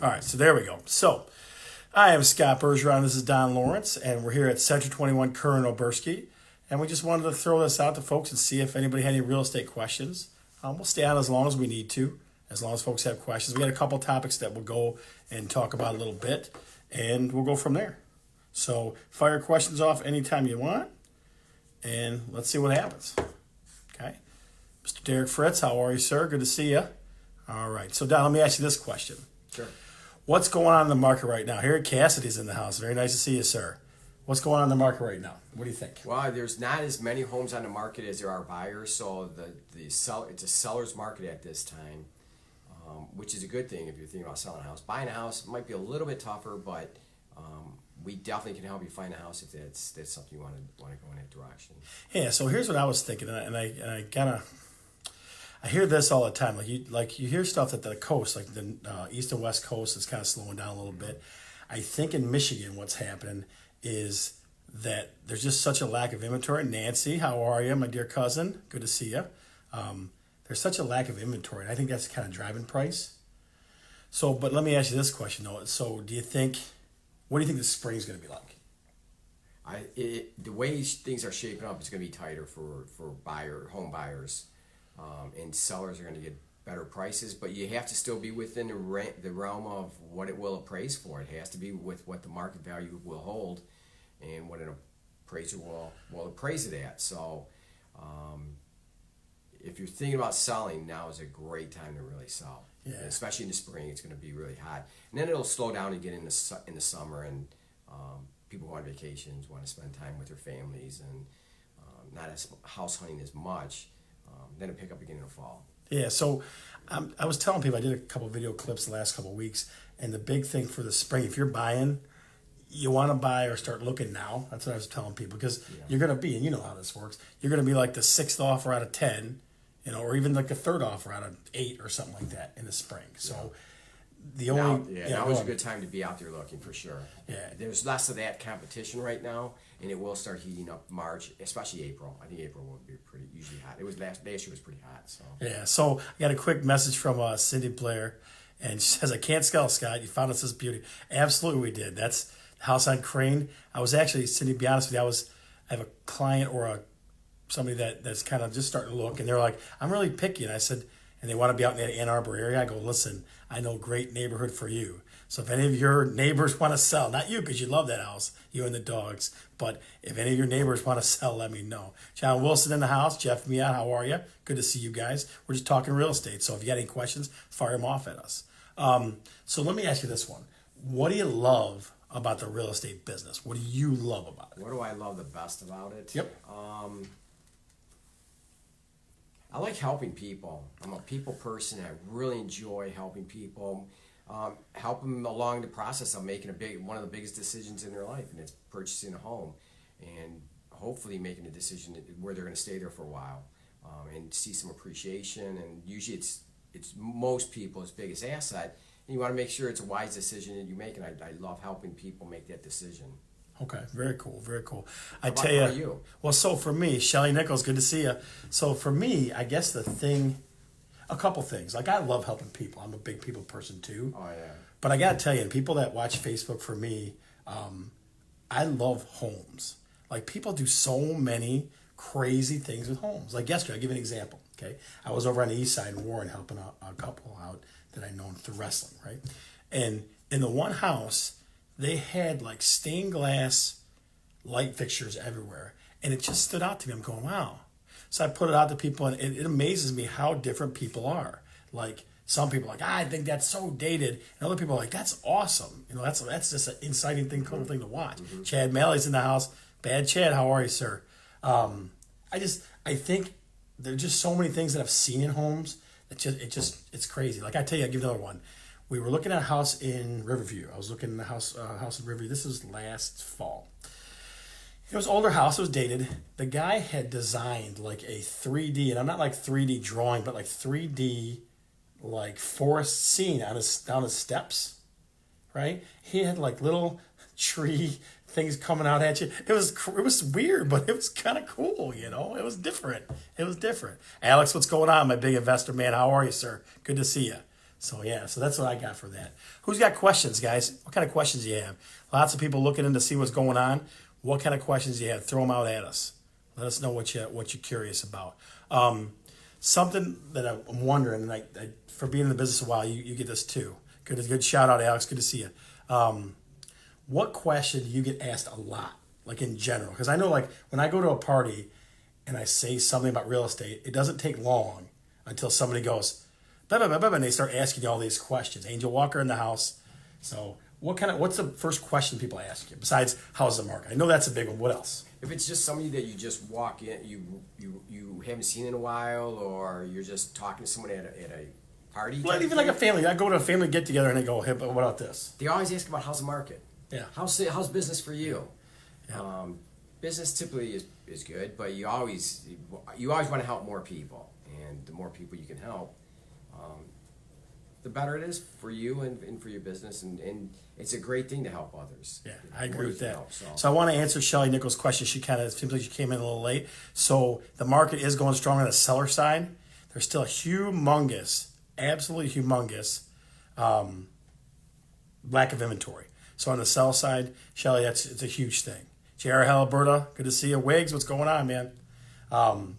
All right, so there we go. So I am Scott Bergeron. This is Don Lawrence, and we're here at Century 21 Curran Oberski. And we just wanted to throw this out to folks and see if anybody had any real estate questions. We'll stay on as long as we need to, as long as folks have questions. We got a couple topics that we'll go and talk about a little bit, and we'll go from there. So fire questions off anytime you want, and let's see what happens. Okay. Mr. Derek Fritz, how are you, sir? Good to see you. All right. So, Don, let me ask you this question. Sure. What's going on in the market right now? Here, Cassidy's in the house. Very nice to see you, sir. What's going on in the market right now? What do you think? Well, there's not as many homes on the market as there are buyers, so it's a seller's market at this time, which is a good thing if you're thinking about selling a house. Buying a house might be a little bit tougher, but we definitely can help you find a house if that's something you want to go in that direction. Yeah. So here's what I was thinking, and I kind of. I hear this all the time. Like you hear stuff that the coast, like the east and west coast, is kind of slowing down a little bit. I think in Michigan, what's happening is that there's just such a lack of inventory. Nancy, how are you, my dear cousin? Good to see you. There's such a lack of inventory, and I think that's kind of driving price. So, but let me ask you this question though. So, what do you think the spring's going to be like? The way things are shaping up, it's going to be tighter for home buyers. And sellers are going to get better prices, but you have to still be within the realm of what it will appraise for. It has to be with what the market value will hold and what an appraiser will appraise it at. So if you're thinking about selling, now is a great time to really sell. Yeah. Especially in the spring, it's going to be really hot. And then it'll slow down again in the summer, and people go on vacations, want to spend time with their families, and not as house hunting as much. Then it'll pick up again in the fall. Yeah, so I was telling people, I did a couple video clips the last couple of weeks, and the big thing for the spring, if you're buying, you want to buy or start looking now. That's what I was telling people, because you're going to be, and you know how this works, you're going to be like the 6th offer out of 10, or even like a 3rd offer out of 8 or something like that in the spring. So now is a good time to be out there looking for sure. Yeah. There's less of that competition right now, and it will start heating up March, especially April. I think April will be usually hot. It was last year was pretty hot. So yeah. So I got a quick message from Cindy Blair, and she says, "I can't sell, Scott. You found us this beauty." Absolutely, we did. That's the house on Crane. I was actually, Cindy, to be honest with you, I have a client or somebody that's kind of just starting to look, and they're like, "I'm really picky," and I said, and they want to be out in that Ann Arbor area. I go, "Listen, I know a great neighborhood for you. So if any of your neighbors want to sell, not you because you love that house, you and the dogs, but if any of your neighbors want to sell, let me know." John Wilson in the house. Jeff Miat, how are you? Good to see you guys. We're just talking real estate. So if you got any questions, fire them off at us. So let me ask you this one. What do you love about the real estate business? What do you love about it? What do I love the best about it? Yep. I like helping people. I'm a people person. I really enjoy helping people. Help them along the process of making one of the biggest decisions in their life, and it's purchasing a home, and hopefully making a decision where they're going to stay there for a while, and see some appreciation. And usually, it's most people's biggest asset, and you want to make sure it's a wise decision that you make. And I love helping people make that decision. Okay, very cool, very cool. How about you? Well, so for me, Shelly Nichols, good to see you. So for me, I guess a couple things. Like, I love helping people. I'm a big people person too. Oh yeah. But I got to tell you, people that watch Facebook for me, I love homes. Like, people do so many crazy things with homes. Like yesterday, I'll give you an example. Okay, I was over on the east side in Warren helping a couple out that I known through wrestling, right? And in the one house, they had like stained glass light fixtures everywhere. And it just stood out to me. I'm going, wow. So I put it out to people, and it amazes me how different people are. Like, some people are like, I think that's so dated. And other people are like, that's awesome. That's just an exciting thing, cool thing to watch. Mm-hmm. Chad Malley's in the house. Bad Chad, how are you, sir? I think there's just so many things that I've seen in homes that it's crazy. Like, I tell you, I'll give you another one. We were looking at a house in Riverview. I was looking at a house in Riverview. This was last fall. It was an older house. It was dated. The guy had designed like a 3D, and I'm not like 3D drawing, but like 3D like forest scene down his steps, right? He had like little tree things coming out at you. It was weird, but it was kind of cool, It was different. Alex, what's going on, my big investor man? How are you, sir? Good to see you. So yeah, so that's what I got for that. Who's got questions, guys? What kind of questions do you have? Lots of people looking in to see what's going on. What kind of questions do you have? Throw them out at us. Let us know what you're curious about. Something that I'm wondering, and I for being in the business a while, you get this too. Good shout out, Alex. Good to see you. What question do you get asked a lot, like in general? Because I know, like when I go to a party and I say something about real estate, it doesn't take long until somebody goes, blah, blah, blah, blah, and they start asking you all these questions. Angel Walker in the house. So what's the first question people ask you besides how's the market? I know that's a big one. What else? If it's just somebody that you just walk in, you haven't seen in a while, or you're just talking to someone at a party. Well, even like a family. I go to a family get together and they go, hey, but what about this? They always ask about how's the market. Yeah. How's business for you? Yeah. Business typically is good, but you always want to help more people, and the more people you can help, the better it is for you and for your business, and it's a great thing to help others. Yeah, I agree with that. Help, so I want to answer Shelly Nichols' question. She kind of seems like she came in a little late. So the market is going strong on the seller side. There's still a humongous, absolutely humongous lack of inventory. So on the sell side, Shelly, it's a huge thing. J.R. Alberta, good to see you. Wiggs, what's going on, man?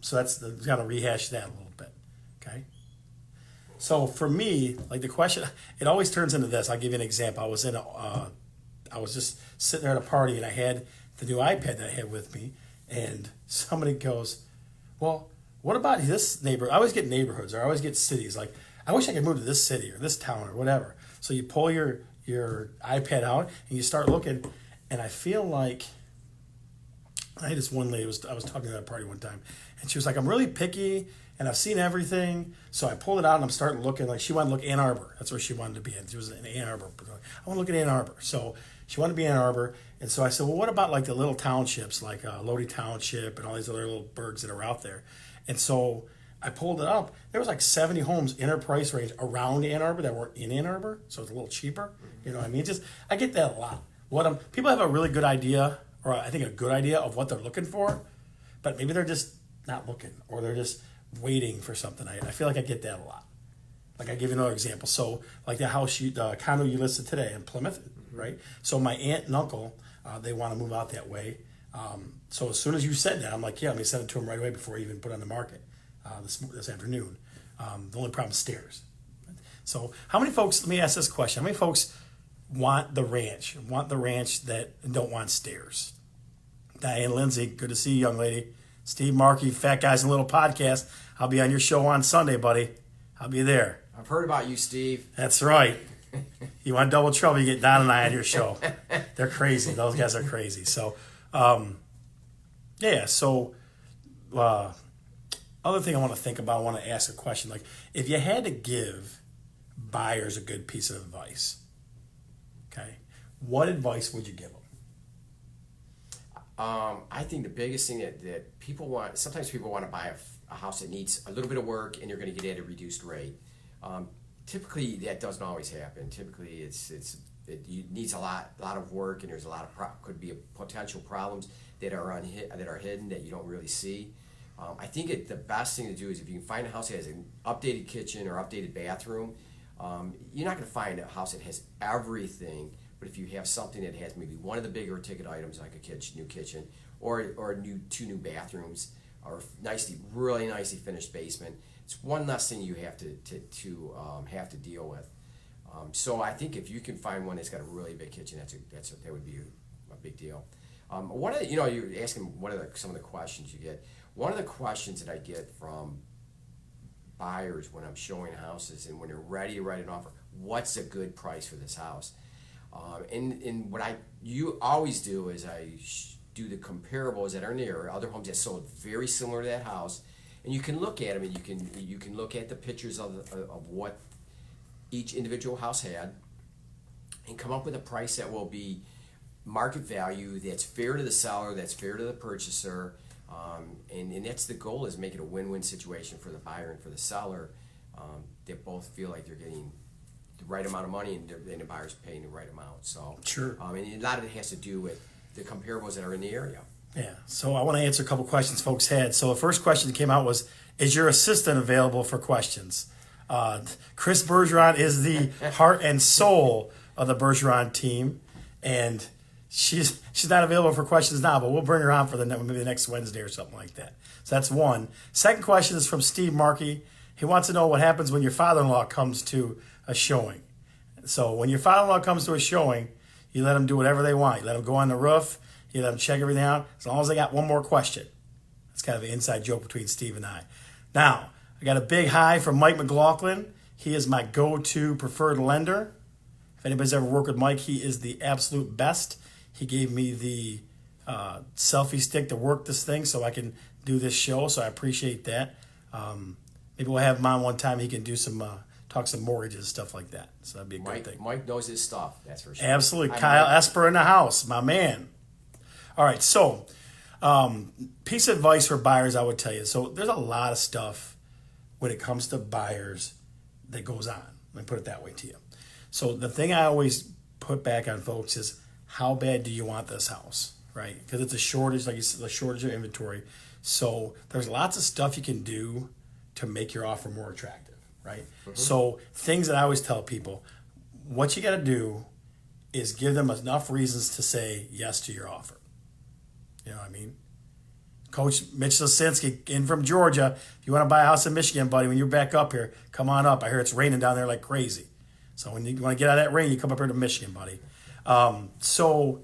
So that's got to rehash that a little bit. Okay. So for me, like the question, it always turns into this. I'll give you an example. I was just sitting there at a party and I had the new iPad that I had with me, and somebody goes, "Well, what about this neighborhood?" I always get neighborhoods, or I always get cities. Like, I wish I could move to this city or this town or whatever. So you pull your iPad out and you start looking, and I feel like I had this one lady. I was talking to that party one time, and she was like, "I'm really picky, and I've seen everything." So I pulled it out, and I'm starting looking. Like, she wanted to look Ann Arbor. That's where she wanted to be in. She was in Ann Arbor. I want to look at Ann Arbor. So she wanted to be in Ann Arbor, and so I said, "Well, what about like the little townships, like Lodi Township and all these other little burgs that are out there?" And so I pulled it up. There was like 70 homes in her price range around Ann Arbor that weren't in Ann Arbor, so it's a little cheaper. You know what I mean? Just I get that a lot. People have a really good idea, or I think a good idea of what they're looking for, but maybe they're just not looking, or they're just waiting for something. I feel like I get that a lot. Like, I give you another example. So like the condo you listed today in Plymouth, right? So my aunt and uncle, they want to move out that way. So as soon as you said that, I'm like, yeah, let me send it to them right away before I even put it on the market this afternoon. The only problem is stairs. So how many folks, let me ask this question, how many folks want the ranch that don't want stairs? Diane Lindsay, good to see you, young lady. Steve Markey, Fat Guys and Little Podcast. I'll be on your show on Sunday, buddy. I'll be there. I've heard about you, Steve. That's right. You want double trouble, you get Don and I on your show. They're crazy. Those guys are crazy. So, yeah. So, other thing I want to think about, I want to ask a question. Like, if you had to give buyers a good piece of advice, okay, what advice would you give them? I think the biggest thing that people want, sometimes people want to buy a house that needs a little bit of work and you're going to get it at a reduced rate. Typically, that doesn't always happen. Typically, it needs a lot of work, and there's a lot of could be potential problems that are hidden that you don't really see. I think the best thing to do is if you can find a house that has an updated kitchen or updated bathroom. You're not going to find a house that has everything. But if you have something that has maybe one of the bigger ticket items, like a new kitchen, or two new bathrooms, or really nicely finished basement, it's one less thing you have to deal with. So I think if you can find one that's got a really big kitchen, that would be a big deal. You're asking what are some of the questions you get. One of the questions that I get from buyers when I'm showing houses and when they're ready to write an offer, what's a good price for this house? And what you always do is I do the comparables that are near other homes that sold very similar to that house, and you can look at them and you can look at the pictures of what each individual house had, and come up with a price that will be market value, that's fair to the seller, that's fair to the purchaser, and that's the goal, is make it a win-win situation for the buyer and for the seller. They both feel like they're getting the right amount of money, and the buyer's paying the right amount. So sure. And a lot of it has to do with the comparables that are in the area. Yeah. So I want to answer a couple questions folks had. So the first question that came out was, is your assistant available for questions? Chris Bergeron is the heart and soul of the Bergeron team, and she's not available for questions now, but we'll bring her on for maybe the next Wednesday or something like that. So that's one. Second question is from Steve Markey. He wants to know what happens when your father-in-law comes to a showing. So when your father-in-law comes to a showing, you let them do whatever they want. You let them go on the roof. You let them check everything out, as long as they got one more question. It's kind of an inside joke between Steve and I. Now, I got a big hi from Mike McLaughlin. He is my go-to preferred lender. If anybody's ever worked with Mike, he is the absolute best. He gave me the selfie stick to work this thing so I can do this show, so I appreciate that. Maybe we'll have him on one time. He can do some talk some mortgages and stuff like that. So that'd be a good thing. Mike knows his stuff, that's for sure. Absolutely. Kyle Esper in the house, my man. All right, so piece of advice for buyers I would tell you. So there's a lot of stuff when it comes to buyers that goes on. Let me put it that way to you. So the thing I always put back on folks is, how bad do you want this house, right? Because it's a shortage, like you said, a shortage of inventory. So there's lots of stuff you can do to make your offer more attractive, right? Mm-hmm. So things that I always tell people, what you got to do is give them enough reasons to say yes to your offer. You know what I mean? Coach Mitch Lasinski in from Georgia. If you want to buy a house in Michigan, buddy, when you're back up here, come on up. I hear it's raining down there like crazy. So when you want to get out of that rain, you come up here to Michigan, buddy. So,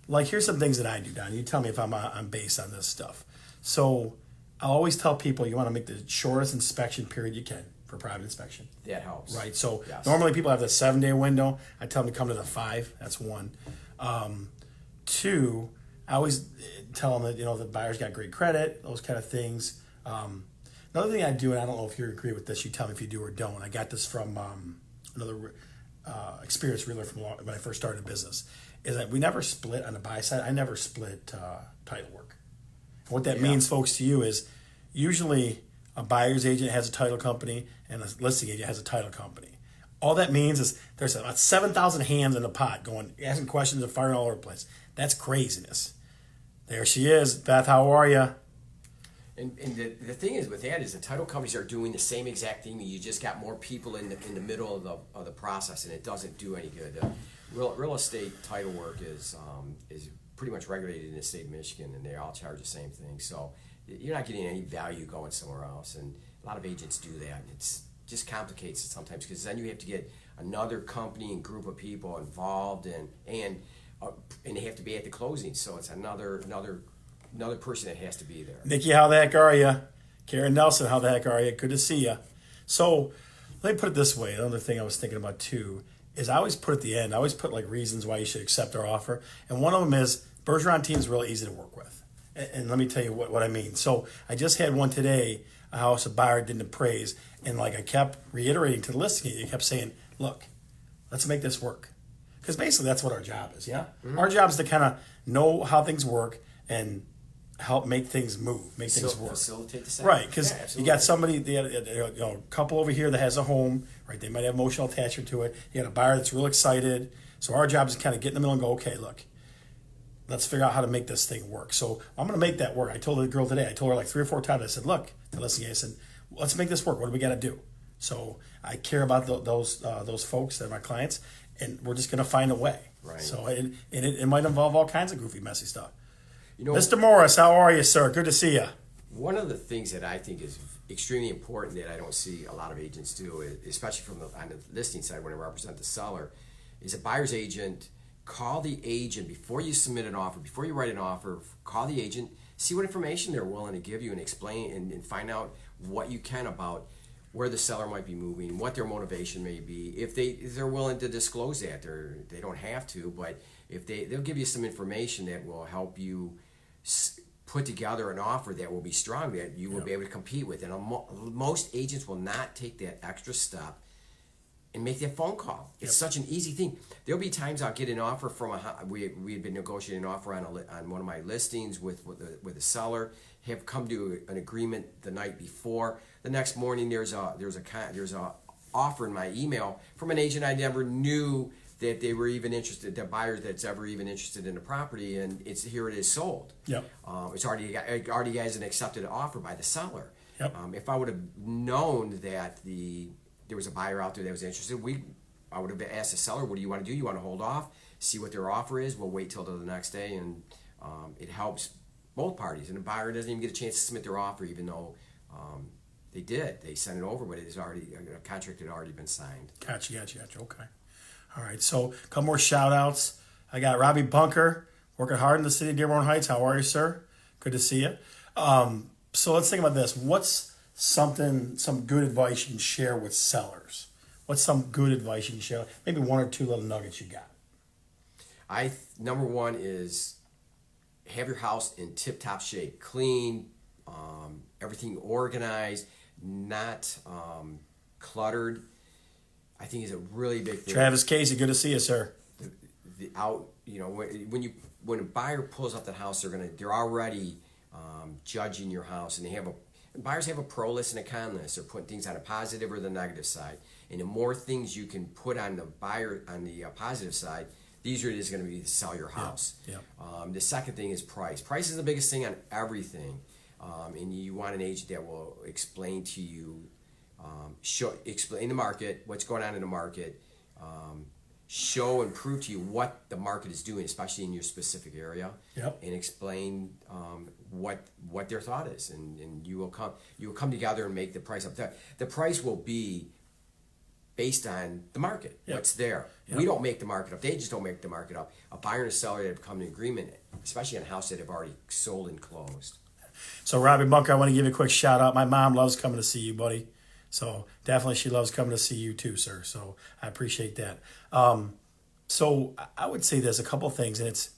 like, here's some things that I do, Don. You tell me if I'm based on this stuff. So I'll always tell people you want to make the shortest inspection period you can for private inspection. That helps. Right. So yes. Normally people have the 7-day window. I tell them to come to the 5. That's one. 2, I always tell them that, the buyer's got great credit, those kind of things. Another thing I do, and I don't know if you agree with this, you tell me if you do or don't. I got this from another experienced realtor from when I first started business, is that we never split on the buy side. I never split title work. And what that means, folks, to you is usually a buyer's agent has a title company and a listing agent has a title company. All that means is there's about 7,000 hands in the pot going, asking questions and firing all over the place. That's craziness. There she is. Beth, how are you? And the thing is with that is the title companies are doing the same exact thing. You just got more people in the middle of the process, and it doesn't do any good. Real estate title work is pretty much regulated in the state of Michigan, and they all charge the same thing. So you're not getting any value going somewhere else, and a lot of agents do that. And it just complicates it sometimes because then you have to get another company and group of people involved, and they have to be at the closing. So it's another person that has to be there. Nikki, how the heck are you? Karen Nelson, how the heck are you? Good to see you. So let me put it this way. Another thing I was thinking about too is I always put at the end, I always put like reasons why you should accept our offer. And one of them is Bergeron team is really easy to work with. And let me tell you what I mean. So I just had one today, a house a buyer didn't appraise. And like I kept reiterating to the listing, he kept saying, look, let's make this work. Because basically that's what our job is, yeah? Mm-hmm. Our job is to kind of know how things work and help make things move, make things work. Facilitate the sale. Right, because you got somebody, a couple over here that has a home, right? They might have emotional attachment to it. You got a buyer that's real excited. So our job is kind of get in the middle and go, okay, look, let's figure out how to make this thing work. So I'm going to make that work. I told the girl today, I told her like 3 or 4 times, I said, look, I said, let's make this work. What do we got to do? So I care about those folks that are my clients, and we're just going to find a way. Right. So it might involve all kinds of goofy, messy stuff. Mr. Morris, how are you, sir? Good to see you. One of the things that I think is extremely important that I don't see a lot of agents do, especially on the listing side when I represent the seller, is a buyer's agent. Call the agent before you submit an offer, before you write an offer. Call the agent, see what information they're willing to give you, and explain and find out what you can about where the seller might be moving, what their motivation may be. If they're willing to disclose that, they don't have to, but if they'll give you some information that will help you put together an offer that will be strong, that you will be able to compete with. And most agents will not take that extra step and make that phone call. It's such an easy thing. There'll be times I'll get an offer from we had been negotiating an offer on one of my listings with a seller, have come to an agreement the night before. The next morning there's a offer in my email from an agent I never knew that they were even interested, the buyer that's ever even interested in the property, and here it is sold. Yep. It already has an accepted offer by the seller. Yep. If I would have known that the there was a buyer out there that was interested, I would have asked the seller, what do you want to do? You want to hold off, see what their offer is? We'll wait till the next day, and it helps both parties. And the buyer doesn't even get a chance to submit their offer, even though they did. They sent it over, but it's already a contract had already been signed. Gotcha. Okay. All right. So, a couple more shout outs. I got Robbie Bunker, working hard in the city of Dearborn Heights. How are you, sir? Good to see you. So let's think about this. What's some good advice you can share with sellers? What's some good advice you can share? Maybe one or two little nuggets you got. Number one is have your house in tip-top shape, clean, everything organized, not cluttered. I think is a really big thing. Travis Casey, good to see you, sir. When a buyer pulls up the house, they're already judging your house, and buyers have a pro list and a con list. They're putting things on a positive or the negative side, and the more things you can put on the buyer on the positive side, the easier it is going to be to sell your house. Yeah. The second thing is price. Price is the biggest thing on everything, and you want an agent that will explain to you, explain the market, what's going on in the market, show and prove to you what the market is doing, especially in your specific area, and explain what their thought is, and you will come together and make the price up. The price will be based on the market, what's there. We don't make the market up. They just don't make the market up. A buyer and a seller that have come to agreement, especially on a house that have already sold and closed. So Robbie Bunker, I want to give you a quick shout out. My mom loves coming to see you, buddy. So definitely she loves coming to see you too, sir. So I appreciate that. So I would say there's a couple of things, and it's,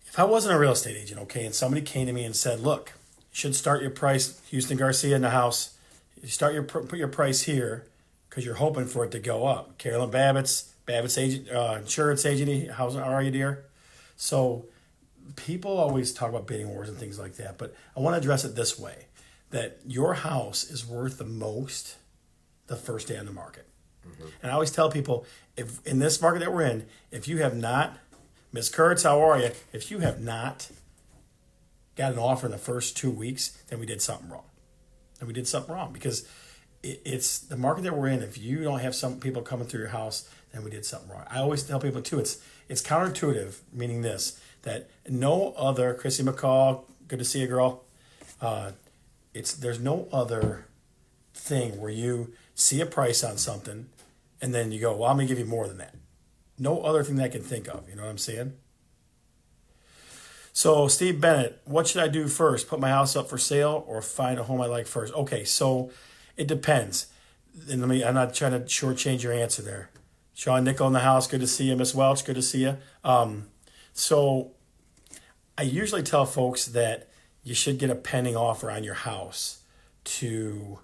if I wasn't a real estate agent, okay, and somebody came to me and said, look, you should start your price, Houston Garcia in the house, you put your price here because you're hoping for it to go up. Carolyn Babbitt's agent, insurance agent, how are you, dear? So people always talk about bidding wars and things like that, but I want to address it this way, that your house is worth the most the first day on the market. Mm-hmm. And I always tell people, if in this market that we're in, if you have not, Ms. Kurtz, how are you? If you have not got an offer in the first 2 weeks, then we did something wrong. Because it's the market that we're in. If you don't have some people coming through your house, then we did something wrong. I always tell people too, it's counterintuitive, meaning this, that no other, Chrissy McCall, good to see you, girl. There's no other thing where you see a price on something and then you go, well, I'm going to give you more than that. No other thing that I can think of. You know what I'm saying? So Steve Bennett, what should I do first? Put my house up for sale or find a home I like first? Okay, so it depends. And I'm not trying to shortchange your answer there. Sean Nickel in the house, good to see you. Miss Welch, good to see you. So I usually tell folks that you should get a pending offer on your house to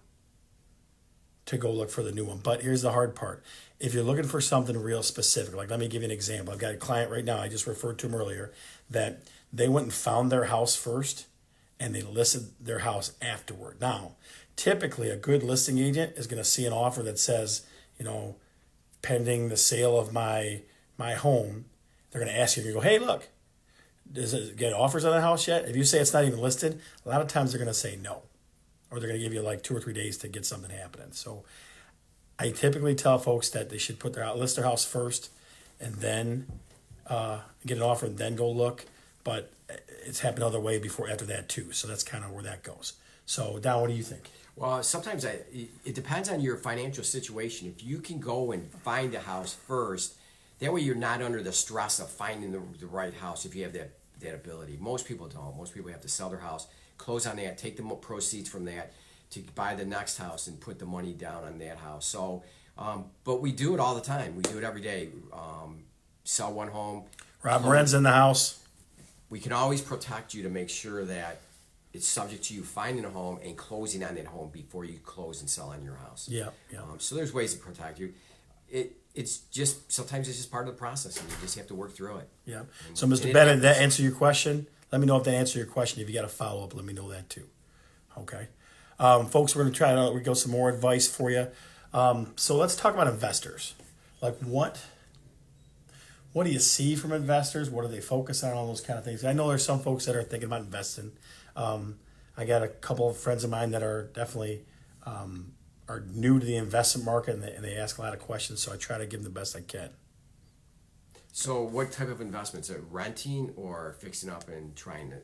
go look for the new one. But here's the hard part. If you're looking for something real specific, like let me give you an example. I've got a client right now, I just referred to him earlier, that they went and found their house first and they listed their house afterward. Now, typically a good listing agent is going to see an offer that says, pending the sale of my home. They're going to ask you, you go, hey, look, does it get offers on the house yet? If you say it's not even listed, a lot of times they're going to say no. Or they're going to give you like 2 or 3 days to get something happening. So I typically tell folks that they should list their house first and then get an offer and then go look. But it's happened other way after that too. So that's kind of where that goes. So Don, what do you think? Well, sometimes it depends on your financial situation. If you can go and find a house first, that way you're not under the stress of finding the right house if you have that ability. Most people don't. Most people have to sell their house, close on that, take the proceeds from that to buy the next house and put the money down on that house. So, but we do it all the time. We do it every day. Sell one home. Rob Moren's in the house. We can always protect you to make sure that it's subject to you finding a home and closing on that home before you close and sell on your house. Yeah. So there's ways to protect you. It's just sometimes it's just part of the process, and you just have to work through it. Yeah. So, Mr. Bennett, did that answer your question? Let me know if that answered your question. If you got a follow up, let me know that too. Okay, folks, we're gonna go some more advice for you. So let's talk about investors. Like what do you see from investors? What do they focus on? All those kind of things. I know there's some folks that are thinking about investing. I got a couple of friends of mine that are definitely are new to the investment market and they ask a lot of questions. So I try to give them the best I can. So what type of investments? Are renting or fixing up and trying to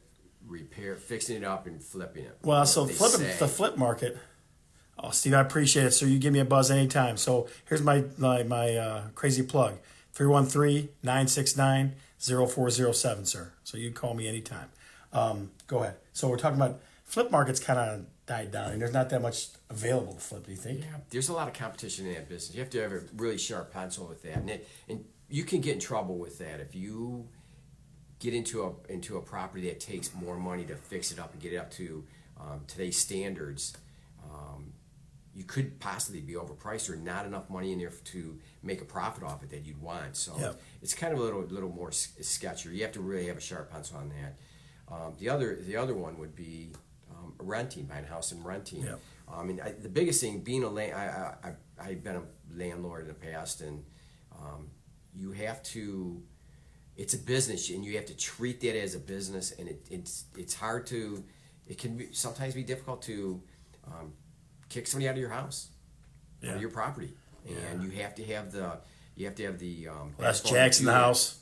repair, fixing it up and flipping it? Well, What so they flipping say. the flip market. Oh, Steve, I appreciate it. So you give me a buzz anytime. So here's my crazy plug. 313-969-0407, sir. So you call me anytime. Go ahead. So we're talking about flip markets kind of died down, and there's not that much available to flip, do you think? Yeah, there's a lot of competition in that business. You have to have a really sharp pencil with that, and you can get in trouble with that if you get into a property that takes more money to fix it up and get it up to today's standards. You could possibly be overpriced or not enough money in there to make a profit off it that you'd want. So Yep. it's kind of a little more sketchier. You have to really have a sharp pencil on that. The other one would be renting, buying a house and renting. Yep. The biggest thing, being I've been a landlord in the past, and you have to. It's a business, and you have to treat that as a business, and it's hard to. It can sometimes be difficult to kick somebody out of your house, Yeah. or your property, and you have to have the. That's backbone Jack's to in do the that. house.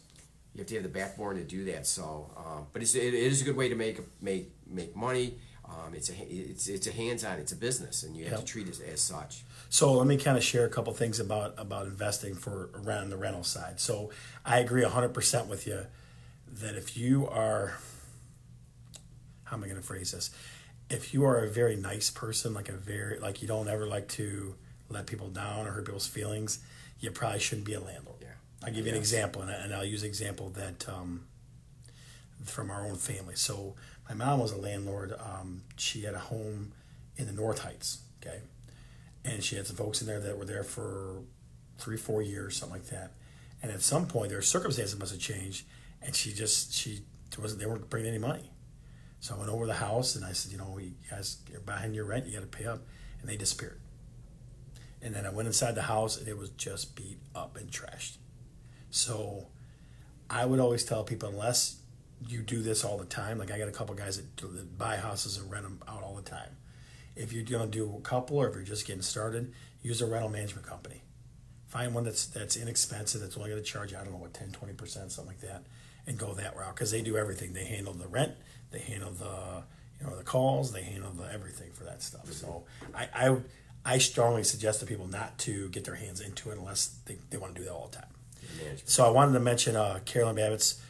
You have to have the backbone to do that. So, but it is a good way to make money. It's a hands-on. It's a business, and you have Yep. to treat it as such. So let me kind of share a couple things about investing for around the rental side. So I agree 100% with you that if you are, how am I going to phrase this? If you are a very nice person, like you don't ever like to let people down or hurt people's feelings, you probably shouldn't be a landlord. Yeah. I'll give you an example, and I'll use an example that from our own family. So my mom was a landlord. She had a home in the North Heights, okay? And she had some folks in there that were there for 3-4 years, something like that. And at some point, their circumstances must have changed, and they weren't bringing any money. So I went over to the house, and I said, you guys, you're behind your rent, you got to pay up. And they disappeared. And then I went inside the house, and it was just beat up and trashed. So I would always tell people, unless you do this all the time, like I got a couple guys that buy houses and rent them out all the time. If you're going to do a couple, or if you're just getting started, use a rental management company. Find one that's inexpensive, that's only going to charge, 10-20%, something like that, and go that route, because they do everything. They handle the rent, they handle the calls, they handle everything for that stuff. So I strongly suggest to people not to get their hands into it unless they want to do that all the time. So I wanted to mention Carolyn Babbitt's.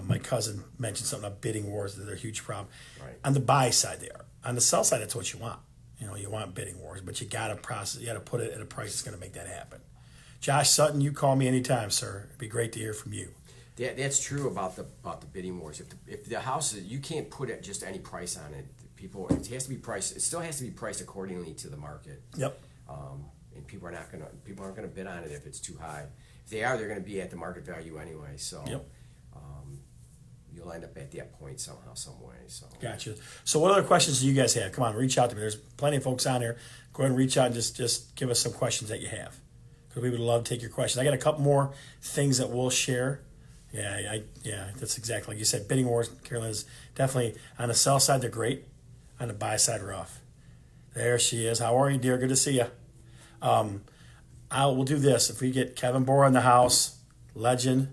My cousin mentioned something about bidding wars. That they're a huge problem. Right. On the buy side, they are. On the sell side, that's what you want. You want bidding wars, but you got to process. You got to put it at a price that's going to make that happen. Josh Sutton, you call me anytime, sir. It'd be great to hear from you. That's true about the bidding wars. If the house you can't put it just any price on it. It has to be priced. It still has to be priced accordingly to the market. Yep. And people aren't gonna bid on it if it's too high. If they are, they're gonna be at the market value anyway. So. Yep. You'll end up at that point somehow, some way. So. Gotcha. So what other questions do you guys have? Come on, reach out to me. There's plenty of folks on here. Go ahead and reach out and just give us some questions that you have, because we would love to take your questions. I got a couple more things that we'll share. Yeah, that's exactly like you said. Bidding wars, Carolyn, is definitely on the sell side. They're great. On the buy side, rough. There she is. How are you, dear? Good to see you. We'll do this. If we get Kevin Bora in the house, legend,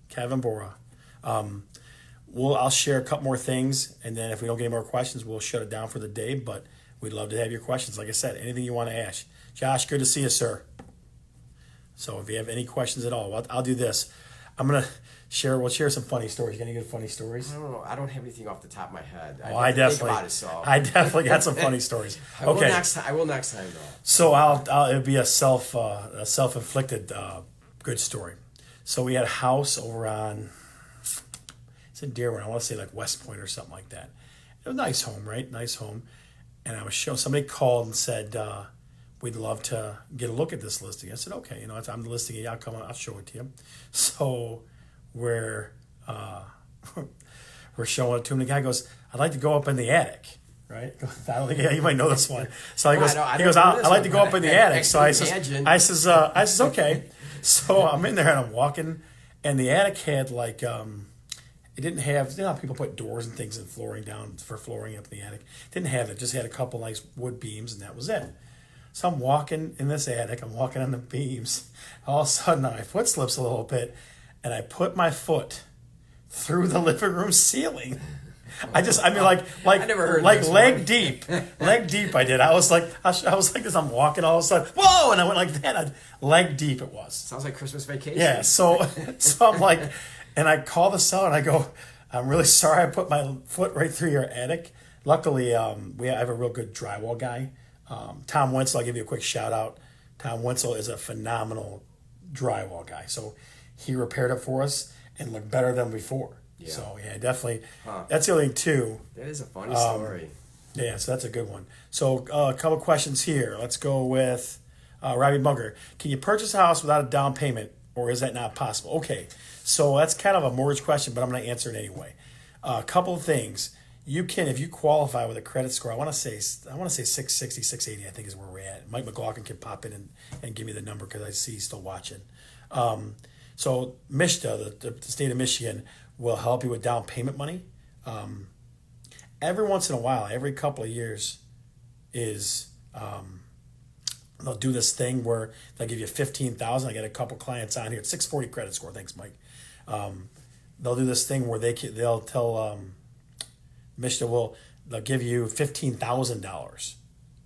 Kevin Bora. I'll share a couple more things, and then if we don't get any more questions, we'll shut it down for the day. But we'd love to have your questions. Like I said, anything you want to ask. Josh, good to see you, sir. So if you have any questions at all, I'll do this. We'll share some funny stories. You got any good funny stories? I don't know. I don't have anything off the top of my head. I definitely got some funny stories. I will next time though. So it'll be a self-inflicted good story. So we had a house over on, it's in Dearborn. I want to say like West Point or something like that. It was a nice home, right? Nice home. And I was showing, somebody called and said, we'd love to get a look at this listing. I said, okay, I'm the listing. I'll come on, I'll show it to you. So we're showing it to him. The guy goes, I'd like to go up in the attic. Right? I don't think you might know this one. So he goes, I'd like to go up in the attic. So I says, okay. So I'm in there and I'm walking, and the attic had like, it didn't have, how people put doors and things and flooring down for flooring up in the attic. It didn't have it. Just had a couple nice wood beams, and that was it. So I'm walking in this attic. I'm walking on the beams. All of a sudden, my foot slips a little bit, and I put my foot through the living room ceiling. I mean, I never heard like this leg deep. I did. I was like this. I'm walking, all of a sudden, whoa, and I went like that. Leg deep it was. Sounds like Christmas Vacation. Yeah. So I'm like, and I call the seller and I go, I'm really sorry I put my foot right through your attic. Luckily, I have a real good drywall guy. Tom Wenzel, I'll give you a quick shout out. Tom Wenzel is a phenomenal drywall guy. So he repaired it for us and looked better than before. Yeah. So yeah, definitely. That's the other thing too. That is a funny story. Yeah, so that's a good one. So a couple questions here. Let's go with Robbie Bunker. Can you purchase a house without a down payment, or is that not possible? Okay, so that's kind of a mortgage question, but I'm going to answer it anyway. A couple of things. You can, if you qualify with a credit score, I want to say 660, 680, I think is where we're at. Mike McLaughlin can pop in and give me the number because I see he's still watching. So MISHDA, the state of Michigan, will help you with down payment money. Every once in a while, every couple of years, they'll do this thing where they'll give you $15,000. I got a couple clients on here. It's 640 credit score. Thanks, Mike. They'll do this thing where they'll tell MISHDA they'll give you $15,000.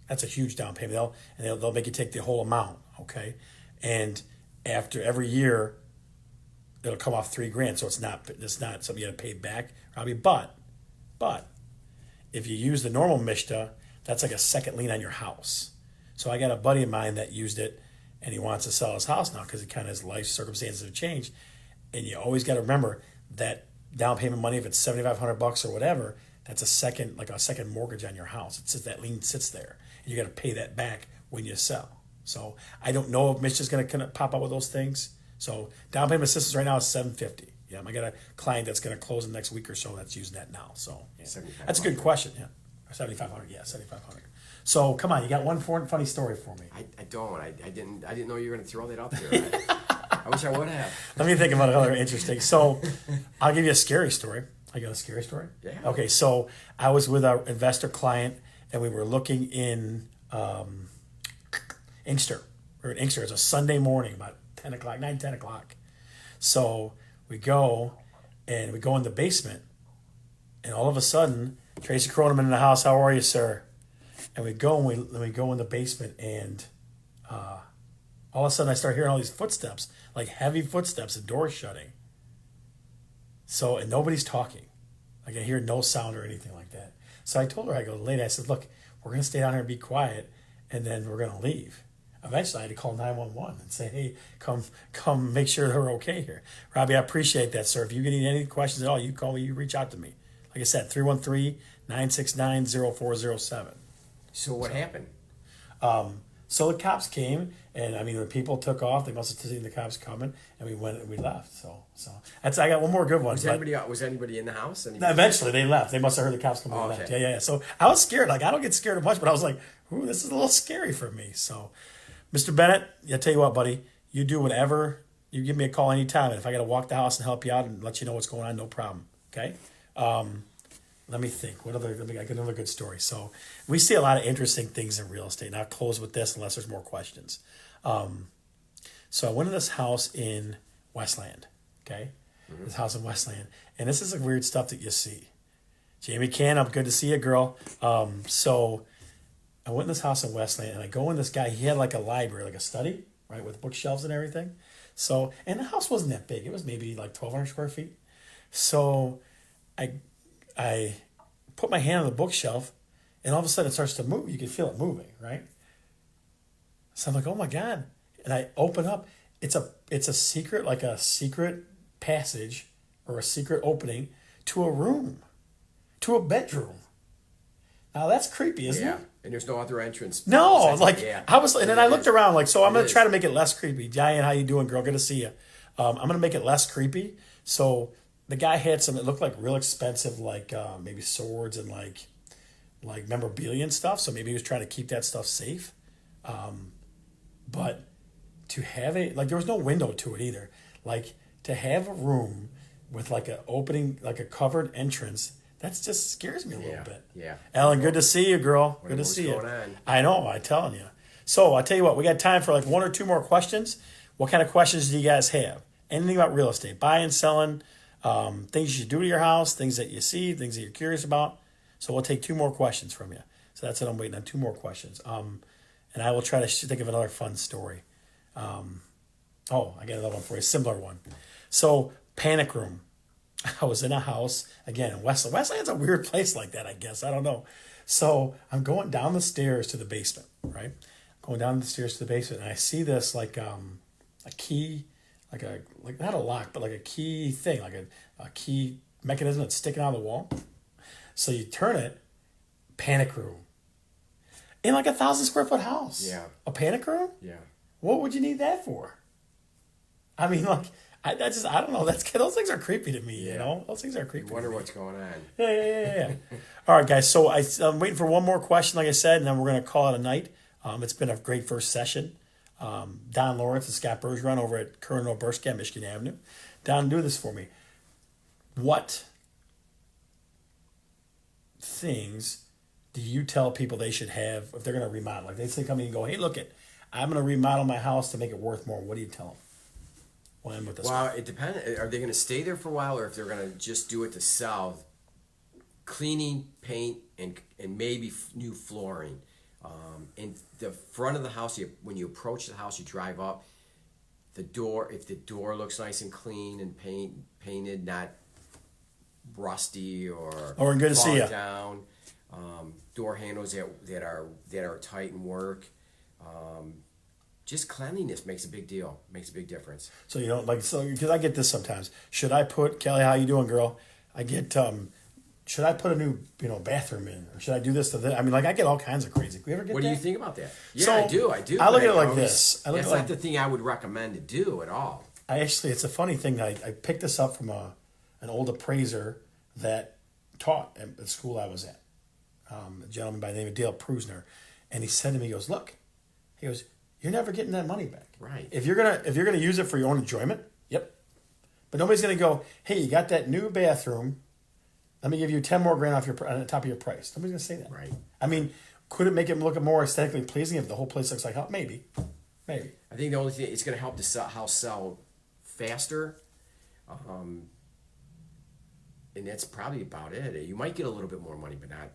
That's a huge down payment. They'll make you take the whole amount. Okay, and after every year, it'll come off $3,000. So it's not something you got to pay back, Robbie. But if you use the normal MISHDA, that's like a second lien on your house. So I got a buddy of mine that used it, and he wants to sell his house now because his life circumstances have changed. And you always got to remember that down payment money, if it's $7,500 or whatever, that's a second mortgage on your house. It's just that lien sits there, and you got to pay that back when you sell. So I don't know if Michigan's going to pop up with those things. So down payment assistance right now is $750. Yeah, I got a client that's going to close in the next week or so that's using that now. So yeah. That's a good question. Yeah, $7,500. Yeah, $7,500. So come on, you got one funny story for me. I don't. I didn't know you were going to throw that up there. I wish I would have. Let me think about another interesting. So I'll give you a scary story. I got a scary story? Yeah. Okay, so I was with our investor client, and we were looking in Inkster. We were in Inkster. It's a Sunday morning, about 10 o'clock. So we go in the basement, and all of a sudden, Tracy Croneman in the house. How are you, sir? And we go in the basement, and all of a sudden, I start hearing all these footsteps, like heavy footsteps, and doors shutting. So, and nobody's talking. Like I hear no sound or anything like that. So I told her, I said, look, we're going to stay down here and be quiet, and then we're going to leave. Eventually, I had to call 911 and say, hey, come make sure they're okay here. Robbie, I appreciate that, sir. If you need any questions at all, you call me, you reach out to me. Like I said, 313-969-0407. So what happened? So the cops came, and I mean, when people took off, they must have seen the cops coming, and we went and we left. So I got one more good one. Was anybody in the house? Eventually, they left. They must have heard the cops coming and left. Okay. Yeah. So I was scared. Like I don't get scared much, but I was like, ooh, this is a little scary for me. So, Mr. Bennett, I tell you what, buddy, you do whatever. You give me a call anytime, and if I got to walk the house and help you out and let you know what's going on, no problem. Okay. Let me think. I got another good story. So we see a lot of interesting things in real estate. And I'll close with this unless there's more questions. So I went to this house in Westland. Okay, This house in Westland, and this is the weird stuff that you see. Jamie Can, good to see you, girl. So I went in this house in Westland, and I go in this guy. He had like a library, like a study, right, with bookshelves and everything. So, and the house wasn't that big. It was maybe like 1,200 square feet. So I put my hand on the bookshelf, and all of a sudden it starts to move. You can feel it moving, right? So I'm like, oh my God. And I open up. It's a secret, like a secret passage or a secret opening to a room, to a bedroom. Now that's creepy, isn't it? And there's no other entrance. No, I was, and then I looked around like, so I'm going to try to make it less creepy. Diane, how you doing, girl? Good to see you. I'm going to make it less creepy. So the guy had some, it looked like real expensive, like maybe swords and like memorabilia and stuff. So maybe he was trying to keep that stuff safe. But to have there was no window to it either. Like to have a room with like an opening, like a covered entrance, that just scares me a little bit. Yeah. Ellen, good to see you, girl. Good to see you. On? I know, I'm telling you. So I'll tell you what, we got time for like one or two more questions. What kind of questions do you guys have? Anything about real estate, buying, selling, things you should do to your house, things that you see, things that you're curious about. So we'll take two more questions from you. So that's what I'm waiting on, two more questions. And I will try to think of another fun story. I got another one for you, a similar one. So panic room. I was in a house, again, in Westland. Westland's a weird place like that, I guess. I don't know. So I'm going down the stairs to the basement, right? Going down the stairs to the basement, and I see this like a key, like not a lock, but like a key thing, like a key mechanism that's sticking out of the wall. So you turn it, panic room. In like 1,000 square foot house. Yeah. A panic room? Yeah. What would you need that for? I mean, like, I don't know. Those things are creepy to me, you know? Those things are creepy. You wonder what's going on. Yeah. All right, guys. So I'm waiting for one more question, like I said, and then we're going to call it a night. It's been a great first session. Don Lawrence and Scott Bergeron over at Colonel Oberski on Michigan Avenue. Don, do this for me. What things do you tell people they should have if they're going to remodel? Like they say, come in and go, hey, look I'm going to remodel my house to make it worth more. What do you tell them? We'll end with this one. It depends. Are they going to stay there for a while, or if they're going to just do it to sell? Cleaning, paint, and maybe new flooring. In the front of the house, when you approach the house, you drive up. The door, if the door looks nice and clean and painted, not rusty or good to see you. Down. Door handles that are tight and work. Just cleanliness makes a big deal. Makes a big difference. So you don't because I get this sometimes. Should I put Kelly? How you doing, girl? I get. Should I put a new bathroom in, or should I do this to this? I mean, like I get all kinds of crazy. We ever get What that? do you think about that? Yeah, So, I do. I look at it like this. That's not the thing I would recommend to do at all. It's a funny thing. I picked this up from an old appraiser that taught at the school I was at. A gentleman by the name of Dale Prusner, and he said to me, he goes, "Look," he goes, "you're never getting that money back. Right. If you're gonna use it for your own enjoyment, yep. But nobody's gonna go, hey, you got that new bathroom. Let me give you 10 more grand off on the top of your price." Nobody's gonna say that. Right. I mean, could it make it look more aesthetically pleasing if the whole place looks like hell? Maybe. I think the only thing it's going to help the house sell faster, and that's probably about it. You might get a little bit more money, but not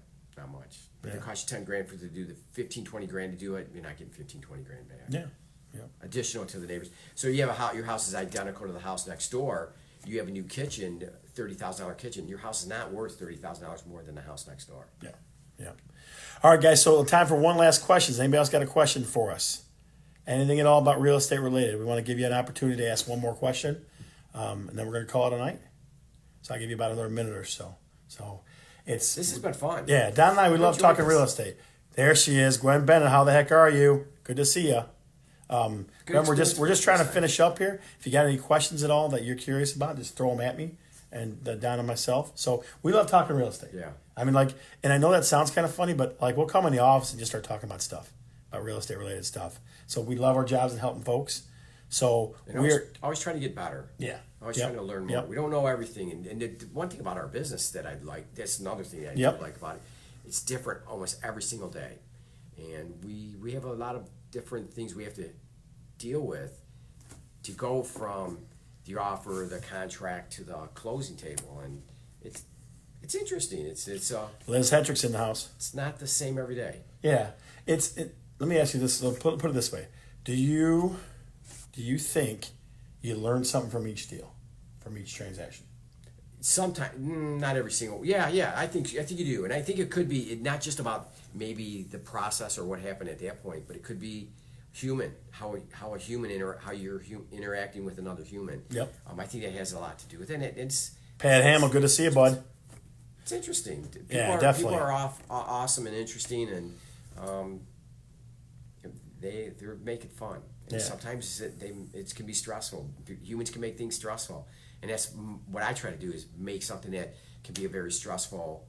much. If it costs you 10 grand to do the 15, 20 grand to do it, you're not getting 15, 20 grand back. Yeah. Additional to the neighbors. So you have your house is identical to the house next door. You have a new kitchen, $30,000 kitchen. Your house is not worth $30,000 more than the house next door. Yeah. All right, guys. So time for one last question. Has anybody else got a question for us? Anything at all about real estate related? We want to give you an opportunity to ask one more question, and then we're going to call it a night. So I'll give you about another minute or so. This has been fun. Yeah, Don and I, we love talking real estate. There she is, Gwen Bennett. How the heck are you? Good to see you. We're just trying to finish up here. If you got any questions at all that you're curious about, just throw them at me and Don and myself. So we love talking real estate. Yeah. I mean, and I know that sounds kind of funny, but we'll come in the office and just start talking about stuff, about real estate related stuff. So we love our jobs and helping folks. So we're always trying to get better. Yeah. Always trying to learn more. Yep. We don't know everything. And the one thing about our business that I like, that's another thing that I Yep. do like about it. It's different almost every single day. And we have a lot of different things we have to deal with to go from the offer, the contract to the closing table. And it's interesting. It's Liz Hendricks in the house. It's not the same every day. Yeah. Let me ask you this. Put it this way. Do you think you learn something from each deal, from each transaction? Sometimes, not every single. Yeah. I think you do, and I think it could be not just about maybe the process or what happened at that point, but it could be human, how a human how you're interacting with another human. Yep. I think that has a lot to do with it. And it's Pat Hamill, good to see you, bud. It's interesting. Definitely. People are awesome and interesting, and they're making fun. And sometimes it can be stressful. Humans can make things stressful, and that's what I try to do is make something that can be a very stressful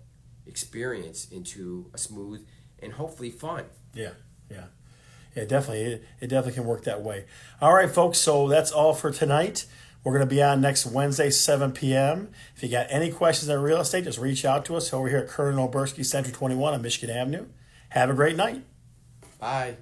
experience into a smooth and hopefully fun. Yeah, definitely. It definitely can work that way. All right, folks. So that's all for tonight. We're going to be on next Wednesday, 7 p.m. If you got any questions on real estate, just reach out to us over here at Colonel Oberski, Century 21 on Michigan Avenue. Have a great night. Bye.